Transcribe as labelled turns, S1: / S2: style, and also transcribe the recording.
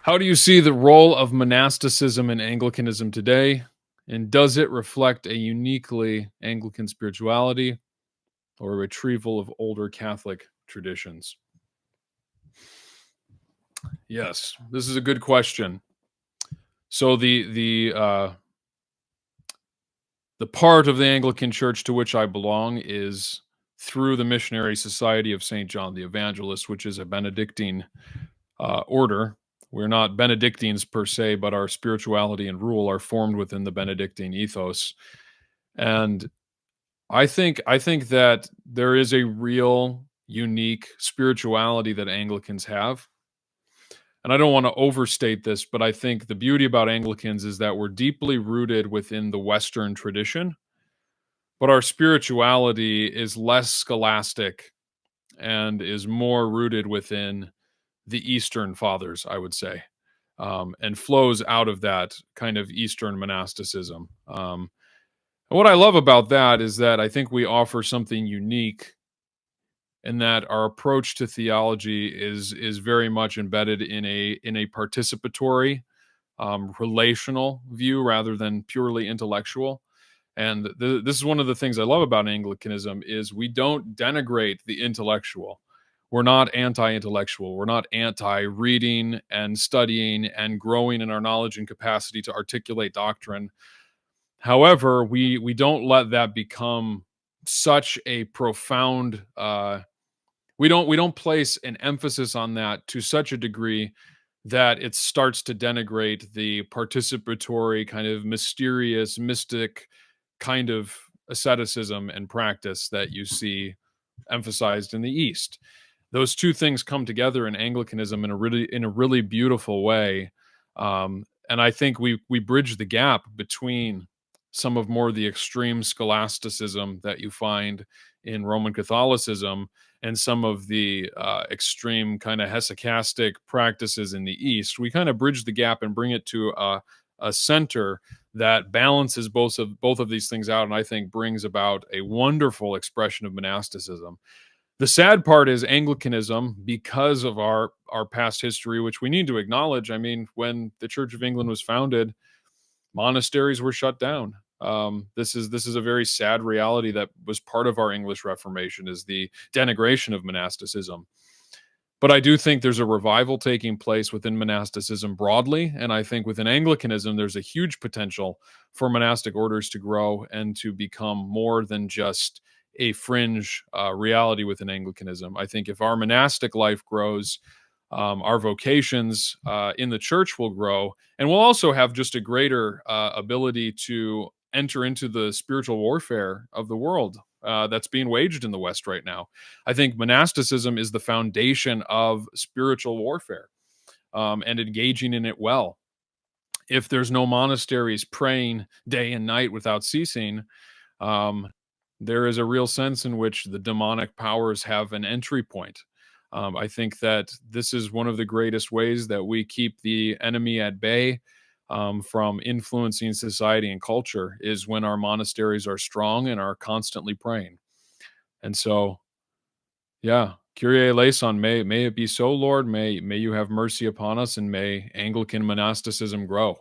S1: How do you see the role of monasticism in Anglicanism today? And does it reflect a uniquely Anglican spirituality or a retrieval of older Catholic traditions? Yes, this is a good question. So the part of the Anglican Church to which I belong is through the Missionary Society of Saint John the Evangelist, which is a Benedictine order. We're not Benedictines per se, but our spirituality and rule are formed within the Benedictine ethos. And I think that there is a real unique spirituality that Anglicans have. And I don't want to overstate this, but I think the beauty about Anglicans is that we're deeply rooted within the Western tradition, but our spirituality is less scholastic and is more rooted within the Eastern fathers, I would say, and flows out of that kind of Eastern monasticism. And what I love about that is that I think we offer something unique in that our approach to theology is very much embedded in a participatory, relational view rather than purely intellectual. And this is one of the things I love about Anglicanism is we don't denigrate the intellectual. We're not anti-intellectual. We're not anti-reading and studying and growing in our knowledge and capacity to articulate doctrine. However, we don't let that become such a profound. We don't place an emphasis on that to such a degree that it starts to denigrate the participatory kind of mysterious, mystic kind of asceticism and practice that you see emphasized in the East. Those two things come together in Anglicanism in a really beautiful way, and I think we bridge the gap between some of more the extreme scholasticism that you find in Roman Catholicism and some of the extreme kind of hesychastic practices in the East. We kind of bridge the gap and bring it to a center that balances both of these things out, and I think brings about a wonderful expression of monasticism. The sad part is Anglicanism, because of our past history, which we need to acknowledge. I mean, when the Church of England was founded, monasteries were shut down. This is a very sad reality that was part of our English Reformation, is the denigration of monasticism. But I do think there's a revival taking place within monasticism broadly, and I think within Anglicanism there's a huge potential for monastic orders to grow and to become more than just a fringe reality within Anglicanism. I think if our monastic life grows, our vocations in the church will grow, and we'll also have just a greater ability to enter into the spiritual warfare of the world that's being waged in the West right now. I think monasticism is the foundation of spiritual warfare, and engaging in it well. If there's no monasteries praying day and night without ceasing, um, there is a real sense in which the demonic powers have an entry point. I think that this is one of the greatest ways that we keep the enemy at bay, from influencing society and culture, is when our monasteries are strong and are constantly praying. And so, yeah, Kyrie eleison, may it be so, Lord. May you have mercy upon us, and may Anglican monasticism grow.